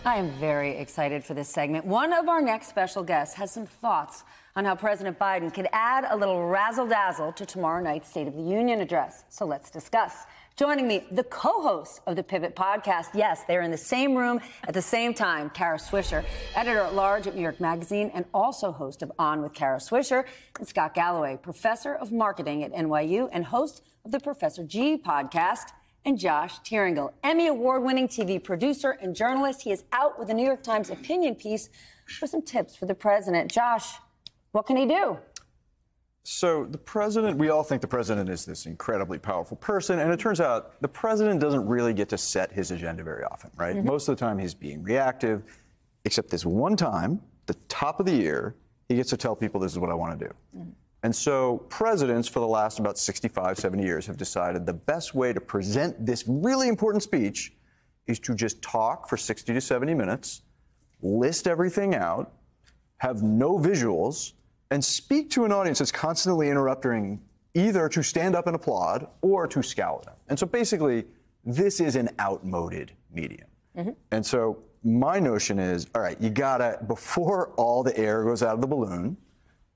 I am very excited for this segment. One of our next special guests has some thoughts on how President Biden could add a little razzle-dazzle to tomorrow night's State of the Union address. So let's discuss. Joining me, the co-host of the Pivot podcast. Yes, they're in the same room at the same time. Kara Swisher, editor-at-large at New York Magazine and also host of On with Kara Swisher. And Scott Galloway, professor of marketing at NYU and host of the Professor G podcast. And Josh Tyrangiel, Emmy award-winning TV producer and journalist. He is out with a New York Times opinion piece for some tips for the president. Josh, what can he do? So the president, we all think the president is this incredibly powerful person, and it turns out the president doesn't really get to set his agenda very often, right? Mm-hmm. Most of the time he's being reactive, except this one time, the top of the year, he gets to tell people this is what I want to do. Mm-hmm. And so presidents for the last about 65, 70 years have decided the best way to present this really important speech is to just talk for 60 to 70 minutes, list everything out, have no visuals, and speak to an audience that's constantly interrupting either to stand up and applaud or to scowl at them. And so basically, this is an outmoded medium. Mm-hmm. And so my notion is, all right, you gotta, before all the air goes out of the balloon,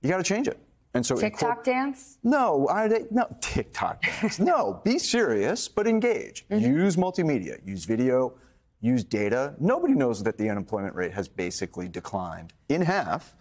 you gotta change it. And so TikTok dance? No, no, TikTok dance. No, be serious, but engage. Mm-hmm. Use multimedia, use video, use data. Nobody knows that the unemployment rate has basically declined in half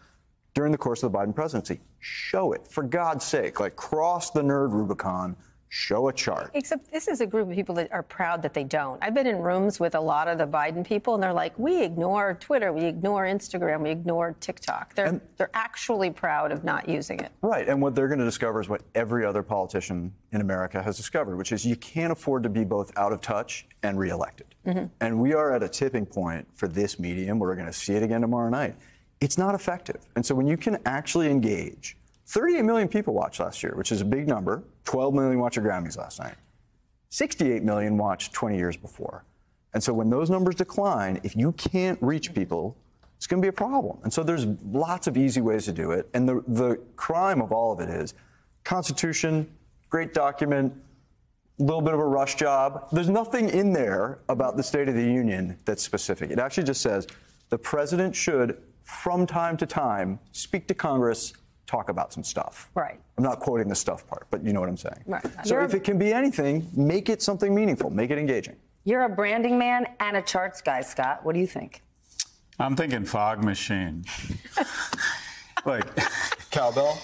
during the course of the Biden presidency. Show it, for God's sake. Like, cross the nerd Rubicon, show a chart. Except this is a group of people that are proud that they don't. I've been in rooms with a lot of the Biden people, and they're like, we ignore Twitter, we ignore Instagram, we ignore TikTok. They're actually proud of not using it. Right, and what they're going to discover is what every other politician in America has discovered, which is you can't afford to be both out of touch and reelected. Mm-hmm. And we are at a tipping point for this medium. We're going to see it again tomorrow night. It's not effective. And so when you can actually engage, 38 million people watched last year, which is a big number. 12 million watched the Grammys last night. 68 million watched 20 years before. And so when those numbers decline, if you can't reach people, it's going to be a problem. And so there's lots of easy ways to do it. And the crime of all of it is Constitution, great document, a little bit of a rush job. There's nothing in there about the State of the Union that's specific. It actually just says the president should, from time to time, speak to Congress, talk about some stuff. Right. I'm not quoting the stuff part, but you know what I'm saying. Right. So if it can be anything, make it something meaningful, make it engaging. You're a branding man and a charts guy, Scott. What do you think? I'm thinking fog machine. Like cowbell.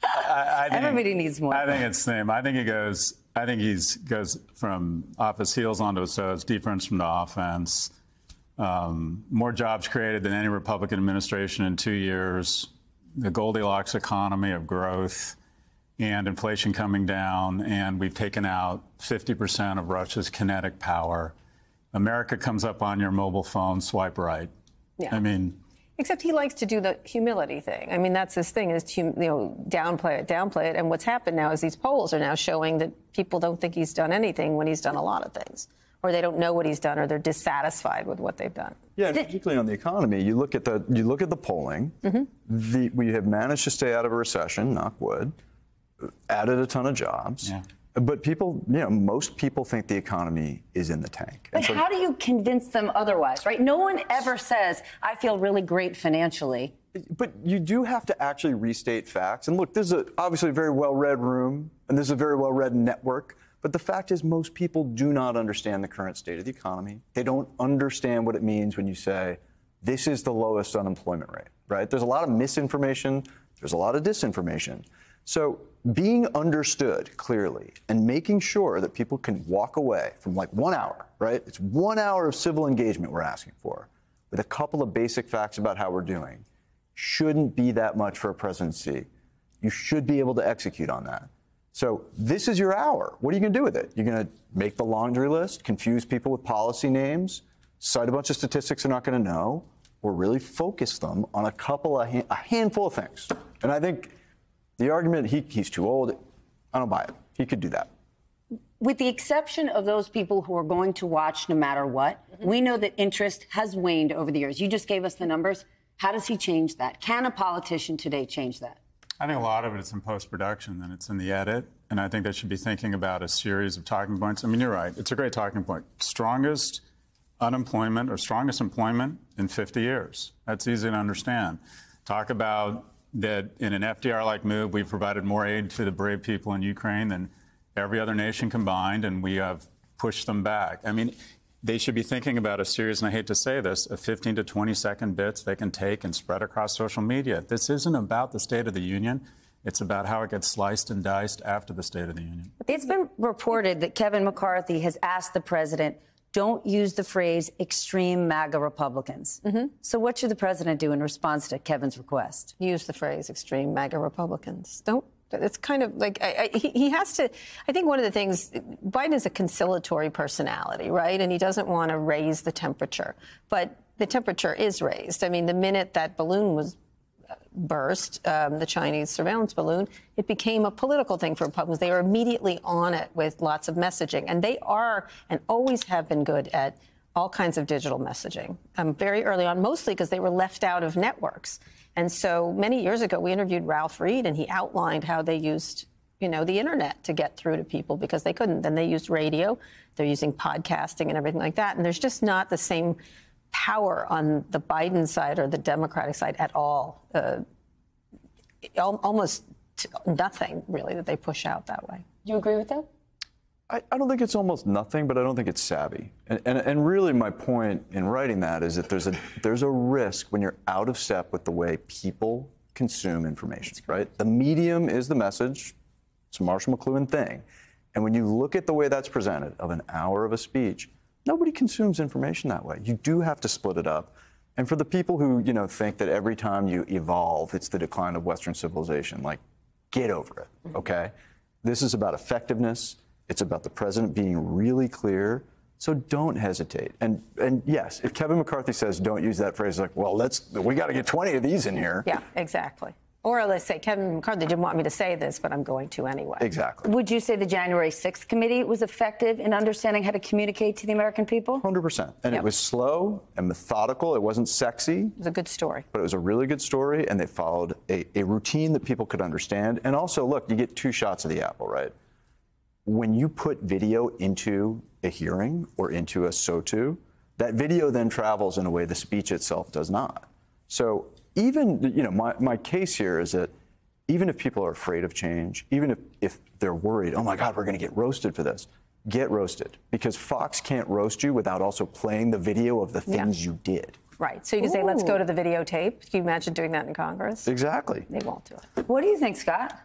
I think, everybody needs more. I think it's the same. I think he goes from off his heels onto his toes, defense from the offense. More jobs created than any Republican administration in 2 years. The Goldilocks economy of growth and inflation coming down, and we've taken out 50% of Russia's kinetic power. America comes up on your mobile phone, swipe right. Yeah. I mean, except he likes to do the humility thing. I mean, that's his thing, is to, downplay it. And what's happened now is these polls are now showing that people don't think he's done anything when he's done a lot of things, or they don't know what he's done, or they're dissatisfied with what they've done. Yeah, and particularly on the economy, you look at the polling. Mm-hmm. We have managed to stay out of a recession, knock wood, added a ton of jobs. Yeah. But people, most people think the economy is in the tank. But how do you convince them otherwise, right? No one ever says, I feel really great financially. But you do have to actually restate facts. And look, this is obviously a very well-read room, and this is a very well-read network. But the fact is, most people do not understand the current state of the economy. They don't understand what it means when you say, this is the lowest unemployment rate, right? There's a lot of misinformation. There's a lot of disinformation. So being understood clearly and making sure that people can walk away from like 1 hour, right? It's 1 hour of civil engagement we're asking for with a couple of basic facts about how we're doing shouldn't be that much for a presidency. You should be able to execute on that. So this is your hour. What are you going to do with it? You're going to make the laundry list, confuse people with policy names, cite a bunch of statistics they're not going to know, or really focus them on a handful of things. And I think the argument he's too old, I don't buy it. He could do that. With the exception of those people who are going to watch no matter what, we know that interest has waned over the years. You just gave us the numbers. How does he change that? Can a politician today change that? I think a lot of it is in post-production, and it's in the edit. And I think they should be thinking about a series of talking points. I mean, you're right. It's a great talking point. Strongest unemployment or strongest employment in 50 years. That's easy to understand. Talk about that in an FDR-like move, we've provided more aid to the brave people in Ukraine than every other nation combined, and we have pushed them back. I mean, they should be thinking about a series, and I hate to say this, of 15 to 20-second bits they can take and spread across social media. This isn't about the State of the Union. It's about how it gets sliced and diced after the State of the Union. It's been reported that Kevin McCarthy has asked the president, don't use the phrase extreme MAGA Republicans. So what should the president do in response to Kevin's request? Use the phrase extreme MAGA Republicans. Don't. It's kind of like he has to. I think one of the things, Biden is a conciliatory personality, right? And he doesn't want to raise the temperature. But the temperature is raised. I mean, the minute that balloon was burst, the Chinese surveillance balloon, it became a political thing for Republicans. They were immediately on it with lots of messaging. And they are and always have been good at all kinds of digital messaging very early on, mostly because they were left out of networks. And so many years ago, we interviewed Ralph Reed, and he outlined how they used, the internet to get through to people because they couldn't. Then they used radio. They're using podcasting and everything like that. And there's just not the same power on the Biden side or the Democratic side at all. Almost nothing, really, that they push out that way. Do you agree with that? I don't think it's almost nothing, but I don't think it's savvy. And really my point in writing that is that there's a risk when you're out of step with the way people consume information, right? The medium is the message. It's a Marshall McLuhan thing. And when you look at the way that's presented, of an hour of a speech, nobody consumes information that way. You do have to split it up. And for the people who, think that every time you evolve, it's the decline of Western civilization, get over it, okay? This is about effectiveness. It's about the president being really clear. So don't hesitate. And yes, if Kevin McCarthy says don't use that phrase, we got to get 20 of these in here. Yeah, exactly. Or let's say Kevin McCarthy didn't want me to say this, but I'm going to anyway. Exactly. Would you say the January 6th committee was effective in understanding how to communicate to the American people? 100%. And It was slow and methodical. It wasn't sexy. It was a good story. But it was a really good story, and they followed a routine that people could understand. And also, look, you get two shots of the apple, right? When you put video into a hearing or into a SOTU, that video then travels in a way the speech itself does not. So even, my case here is that even if people are afraid of change, even if they're worried, oh my God, we're going to get roasted for this, get roasted. Because Fox can't roast you without also playing the video of the things you did. Right. So you can say, let's go to the videotape. Can you imagine doing that in Congress? Exactly. They won't do it. What do you think, Scott?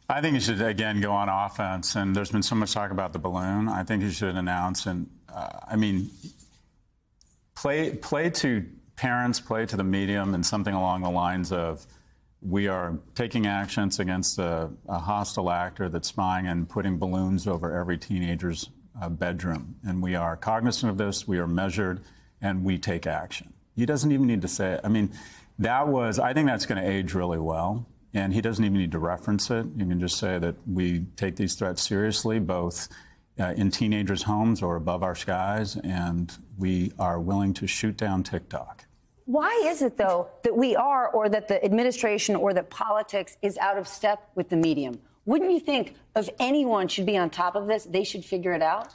I think you should, again, go on offense. And there's been so much talk about the balloon. I think you should announce and, play to parents, play to the medium, and something along the lines of, we are taking actions against a hostile actor that's spying and putting balloons over every teenager's bedroom. And we are cognizant of this, we are measured, and we take action. He doesn't even need to say it. I think that's going to age really well. And he doesn't even need to reference it. You can just say that we take these threats seriously, both in teenagers' homes or above our skies, and we are willing to shoot down TikTok. Why is it, though, that we are, or that the administration or that politics is out of step with the medium? Wouldn't you think if anyone should be on top of this, they should figure it out?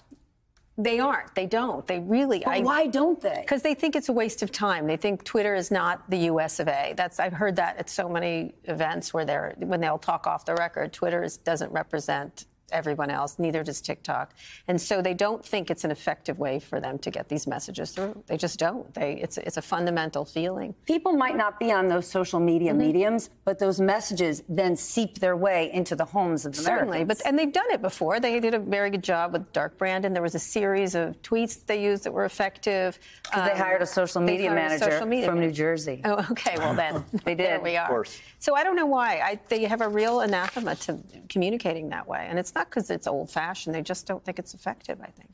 They aren't. They don't. They really. But why don't they? Because they think it's a waste of time. They think Twitter is not the U.S. of A. I've heard that at so many events where when they'll talk off the record, Twitter doesn't represent everyone else, neither does TikTok. And so they don't think it's an effective way for them to get these messages through. They just don't. It's a fundamental feeling. People might not be on those social media mediums, but those messages then seep their way into the homes of Americans. Certainly, and they've done it before. They did a very good job with Dark Brandon. There was a series of tweets that they used that were effective. Because they hired a social media manager from New Jersey. Oh, okay, well then. They did. There we are. Of course. So I don't know why. They have a real anathema to communicating that way. And it's not because it's old-fashioned. They just don't think it's effective, I think.